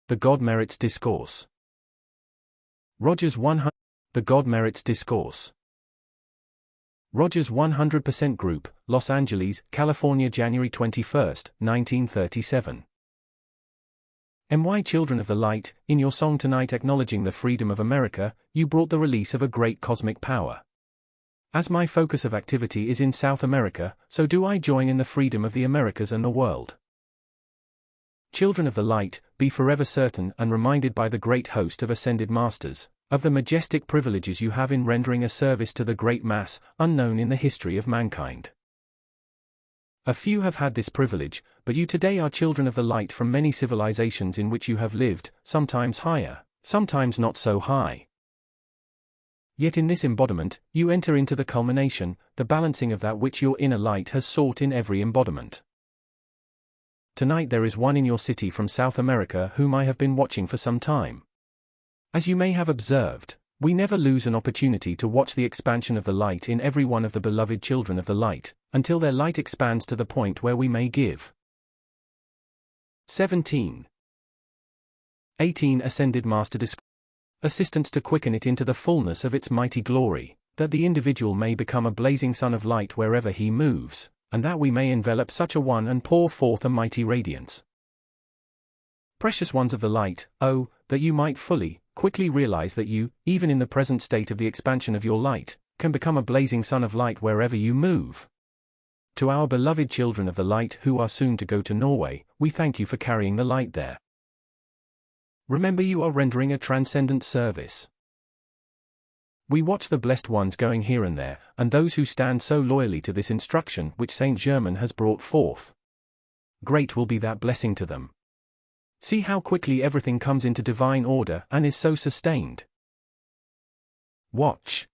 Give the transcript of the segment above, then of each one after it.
The God MERu'S Discourse. Rogers 100. The God MERu'S Discourse. Rogers 100% Group, Los Angeles, California, January 21, 1937. My children of the light, in your song tonight acknowledging the freedom of America, you brought the release of a great cosmic power. As my focus of activity is in South America, so do I join in the freedom of the Americas and the world. Children of the light, be forever certain and reminded by the great host of ascended masters, of the majestic privileges you have in rendering a service to the great mass, unknown in the history of mankind. A few have had this privilege, but you today are children of the light from many civilizations in which you have lived, sometimes higher, sometimes not so high. Yet in this embodiment, you enter into the culmination, the balancing of that which your inner light has sought in every embodiment. Tonight there is one in your city from South America whom I have been watching for some time. As you may have observed, we never lose an opportunity to watch the expansion of the light in every one of the beloved children of the light, until their light expands to the point where we may give. 17. 18 Ascended Master Discourse. Assistance to quicken it into the fullness of its mighty glory, that the individual may become a blazing sun of light wherever he moves, and that we may envelop such a one and pour forth a mighty radiance. Precious ones of the light, oh, that you might quickly realize that you, even in the present state of the expansion of your light, can become a blazing sun of light wherever you move. To our beloved children of the light who are soon to go to Norway, we thank you for carrying the light there. Remember, you are rendering a transcendent service. We watch the blessed ones going here and there, and those who stand so loyally to this instruction which Saint Germain has brought forth. Great will be that blessing to them. See how quickly everything comes into divine order and is so sustained. Watch.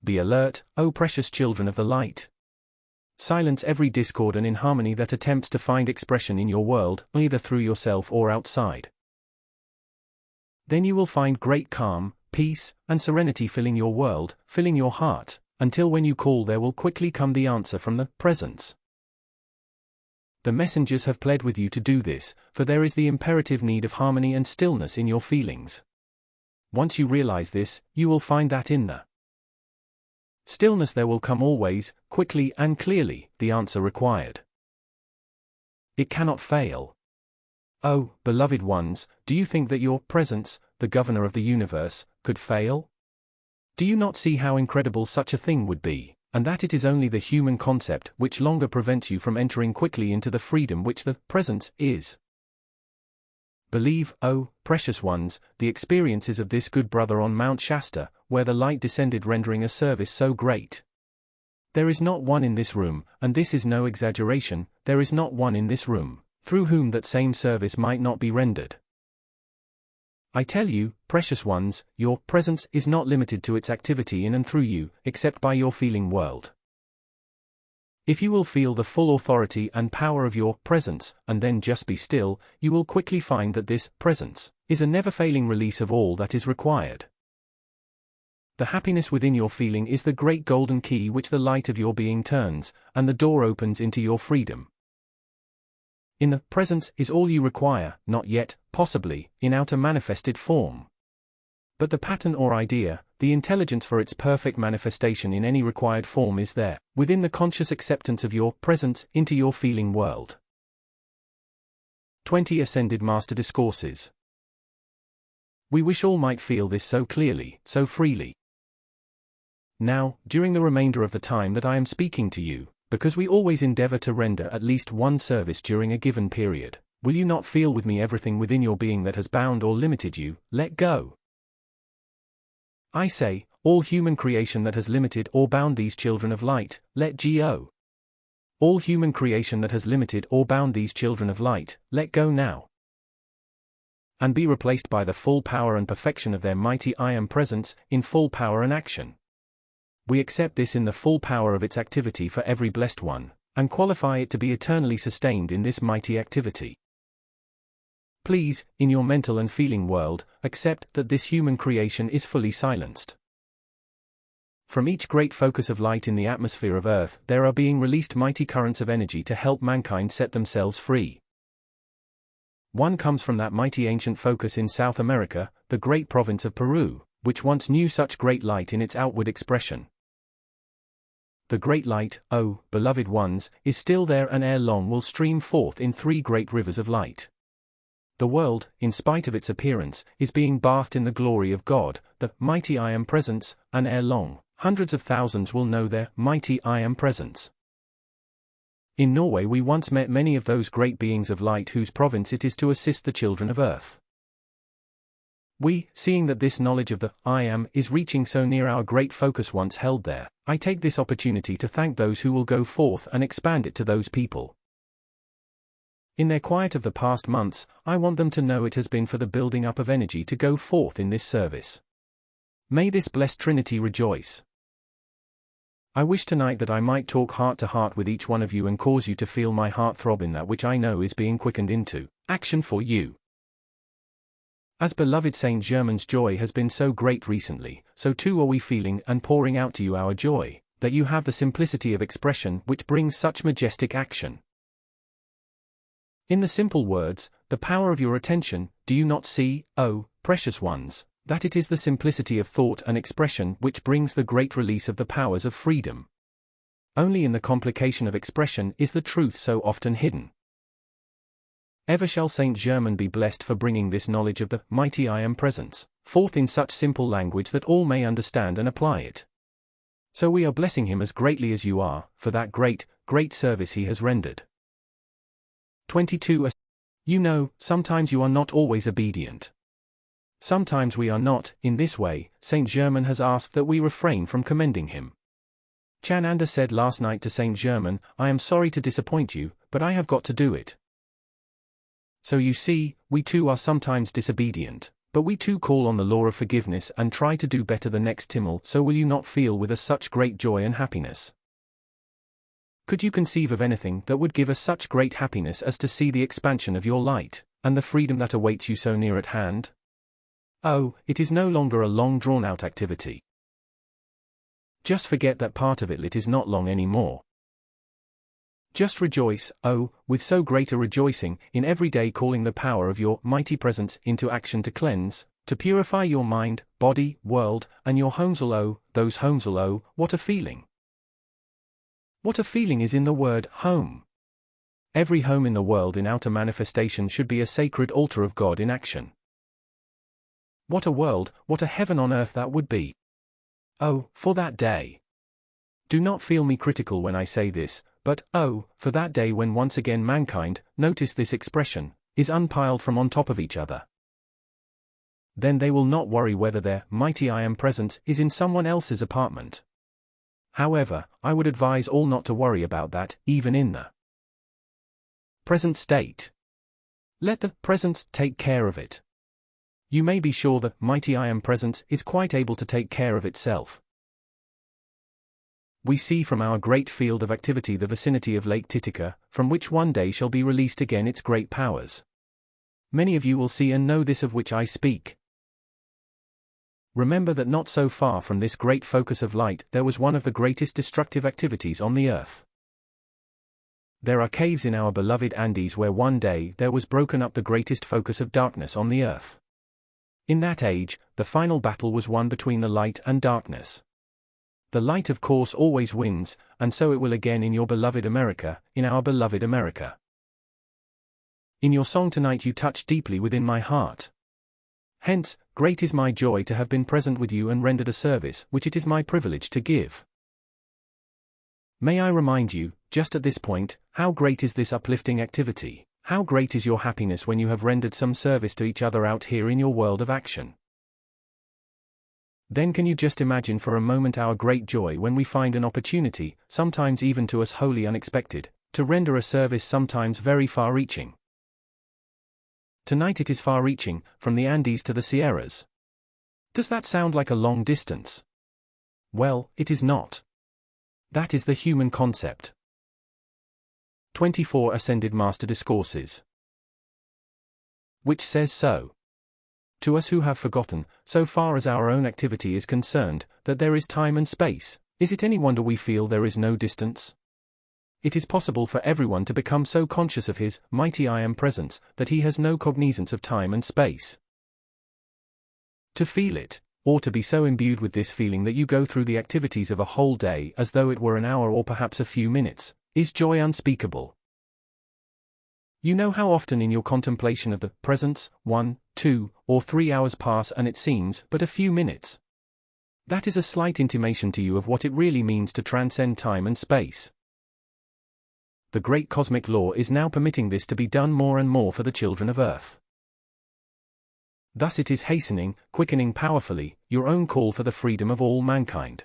Be alert, O precious children of the light. Silence every discord and inharmony that attempts to find expression in your world, either through yourself or outside. Then you will find great calm, peace, and serenity filling your world, filling your heart, until when you call there will quickly come the answer from the presence. The messengers have pled with you to do this, for there is the imperative need of harmony and stillness in your feelings. Once you realize this, you will find that in the stillness there will come always, quickly and clearly, the answer required. It cannot fail. Oh, beloved ones, do you think that your presence, the governor of the universe, could fail? Do you not see how incredible such a thing would be, and that it is only the human concept which longer prevents you from entering quickly into the freedom which the presence is? Believe, oh, precious ones, the experiences of this good brother on Mount Shasta, where the light descended rendering a service so great. There is not one in this room, and this is no exaggeration, there is not one in this room, through whom that same service might not be rendered. I tell you, precious ones, your presence is not limited to its activity in and through you, except by your feeling world. If you will feel the full authority and power of your presence, and then just be still, you will quickly find that this presence is a never-failing release of all that is required. The happiness within your feeling is the great golden key which the light of your being turns, and the door opens into your freedom. In the presence is all you require, not yet, possibly, in outer manifested form. But the pattern or idea, the intelligence for its perfect manifestation in any required form is there, within the conscious acceptance of your presence into your feeling world. 20 Ascended Master Discourses. We wish all might feel this so clearly, so freely. Now, during the remainder of the time that I am speaking to you, because we always endeavor to render at least one service during a given period, will you not feel with me everything within your being that has bound or limited you, let go? I say, all human creation that has limited or bound these children of light, let go. All human creation that has limited or bound these children of light, let go now. And be replaced by the full power and perfection of their mighty I Am presence, in full power and action. We accept this in the full power of its activity for every blessed one, and qualify it to be eternally sustained in this mighty activity. Please, in your mental and feeling world, accept that this human creation is fully silenced. From each great focus of light in the atmosphere of Earth, there are being released mighty currents of energy to help mankind set themselves free. One comes from that mighty ancient focus in South America, the great province of Peru, which once knew such great light in its outward expression. The great light, oh, beloved ones, is still there and ere long will stream forth in 3 great rivers of light. The world, in spite of its appearance, is being bathed in the glory of God, the mighty I Am Presence, and ere long, hundreds of thousands will know their mighty I Am Presence. In Norway we once met many of those great beings of light whose province it is to assist the children of earth. We, seeing that this knowledge of the I Am is reaching so near our great focus once held there, I take this opportunity to thank those who will go forth and expand it to those people. In their quiet of the past months, I want them to know it has been for the building up of energy to go forth in this service. May this blessed Trinity rejoice. I wish tonight that I might talk heart to heart with each one of you and cause you to feel my heart throb in that which I know is being quickened into action for you. As beloved Saint Germain's joy has been so great recently, so too are we feeling and pouring out to you our joy, that you have the simplicity of expression which brings such majestic action. In the simple words, the power of your attention, do you not see, oh, precious ones, that it is the simplicity of thought and expression which brings the great release of the powers of freedom? Only in the complication of expression is the truth so often hidden. Ever shall Saint Germain be blessed for bringing this knowledge of the mighty I Am Presence forth in such simple language that all may understand and apply it. So we are blessing him as greatly as you are, for that great, great service he has rendered. 22. You know, sometimes you are not always obedient. Sometimes we are not. In this way, Saint Germain has asked that we refrain from commending him. Chananda said last night to Saint Germain, I am sorry to disappoint you, but I have got to do it. So you see, we too are sometimes disobedient, but we too call on the law of forgiveness and try to do better the next Timmel. So will you not feel with us such great joy and happiness? Could you conceive of anything that would give us such great happiness as to see the expansion of your light, and the freedom that awaits you so near at hand? Oh, it is no longer a long drawn-out activity. Just forget that part of it is not long any more. Just rejoice, oh, with so great a rejoicing, in every day calling the power of your mighty presence into action to cleanse, to purify your mind, body, world, and your homes. Oh, those homes. Oh, what a feeling! What a feeling is in the word home. Every home in the world in outer manifestation should be a sacred altar of God in action. What a world, what a heaven on earth that would be! Oh, for that day! Do not feel me critical when I say this, but, oh, for that day when once again mankind, notice this expression, is unpiled from on top of each other. Then they will not worry whether their mighty I Am Presence is in someone else's apartment. However, I would advise all not to worry about that, even in the present state. Let the presence take care of it. You may be sure the mighty I Am Presence is quite able to take care of itself. We see from our great field of activity the vicinity of Lake Titicaca, from which one day shall be released again its great powers. Many of you will see and know this of which I speak. Remember that not so far from this great focus of light there was one of the greatest destructive activities on the earth. There are caves in our beloved Andes where one day there was broken up the greatest focus of darkness on the earth. In that age, the final battle was won between the light and darkness. The light of course always wins, and so it will again in your beloved America, in our beloved America. In your song tonight you touch deeply within my heart. Hence, great is my joy to have been present with you and rendered a service which it is my privilege to give. May I remind you, just at this point, how great is this uplifting activity, how great is your happiness when you have rendered some service to each other out here in your world of action. Then can you just imagine for a moment our great joy when we find an opportunity, sometimes even to us wholly unexpected, to render a service sometimes very far-reaching. Tonight it is far-reaching, from the Andes to the Sierras. Does that sound like a long distance? Well, it is not. That is the human concept. 24 Ascended Master Discourses. Which says so. To us who have forgotten, so far as our own activity is concerned, that there is time and space, is it any wonder we feel there is no distance? It is possible for everyone to become so conscious of his mighty I Am presence that he has no cognizance of time and space. To feel it, or to be so imbued with this feeling that you go through the activities of a whole day as though it were an hour or perhaps a few minutes, is joy unspeakable. You know how often in your contemplation of the presence, 1, 2, or 3 hours pass and it seems but a few minutes. That is a slight intimation to you of what it really means to transcend time and space. The great cosmic law is now permitting this to be done more and more for the children of Earth. Thus it is hastening, quickening powerfully, your own call for the freedom of all mankind.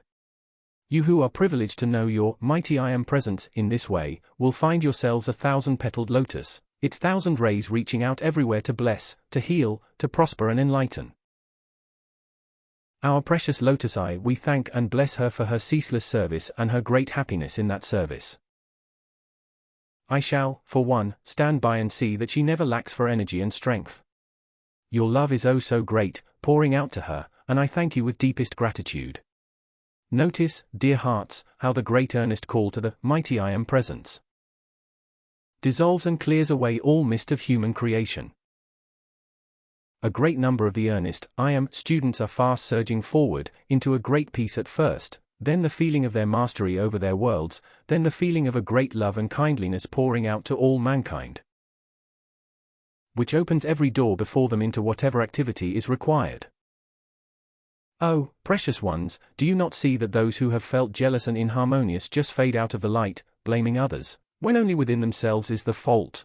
You who are privileged to know your mighty I Am presence in this way, will find yourselves a 1,000-petaled lotus, its 1,000 rays reaching out everywhere to bless, to heal, to prosper and enlighten. Our precious Lotus Eye, we thank and bless her for her ceaseless service and her great happiness in that service. I shall, for one, stand by and see that she never lacks for energy and strength. Your love is oh so great, pouring out to her, and I thank you with deepest gratitude. Notice, dear hearts, how the great earnest call to the mighty I Am presence dissolves and clears away all mist of human creation. A great number of the earnest I Am students are fast surging forward into a great peace at first, then the feeling of their mastery over their worlds, then the feeling of a great love and kindliness pouring out to all mankind, which opens every door before them into whatever activity is required. Oh, precious ones, do you not see that those who have felt jealous and inharmonious just fade out of the light, blaming others, when only within themselves is the fault?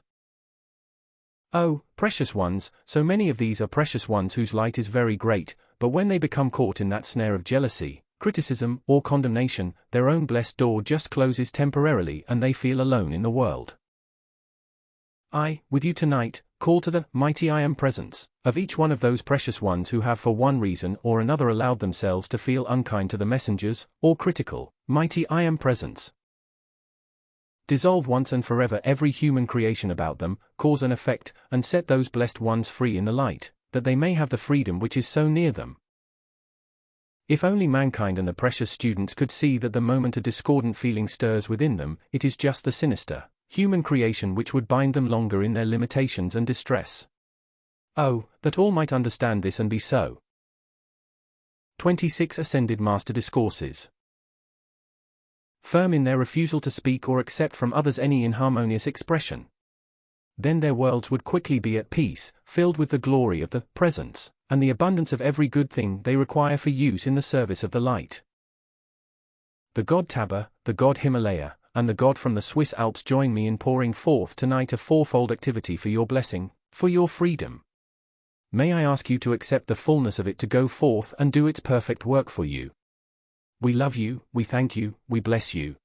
Oh, precious ones, so many of these are precious ones whose light is very great, but when they become caught in that snare of jealousy, criticism, or condemnation, their own blessed door just closes temporarily and they feel alone in the world. I, with you tonight, call to the mighty I Am presence of each one of those precious ones who have for one reason or another allowed themselves to feel unkind to the messengers, or critical. Mighty I Am presence, dissolve once and forever every human creation about them, cause and effect, and set those blessed ones free in the light, that they may have the freedom which is so near them. If only mankind and the precious students could see that the moment a discordant feeling stirs within them, it is just the sinister human creation which would bind them longer in their limitations and distress. Oh, that all might understand this and be so. 26 Ascended Master Discourses. Firm in their refusal to speak or accept from others any inharmonious expression. Then their worlds would quickly be at peace, filled with the glory of the presence, and the abundance of every good thing they require for use in the service of the light. The God Taba, the God Himalaya, and the God from the Swiss Alps join me in pouring forth tonight a fourfold activity for your blessing, for your freedom. May I ask you to accept the fullness of it to go forth and do its perfect work for you. We love you, we thank you, we bless you.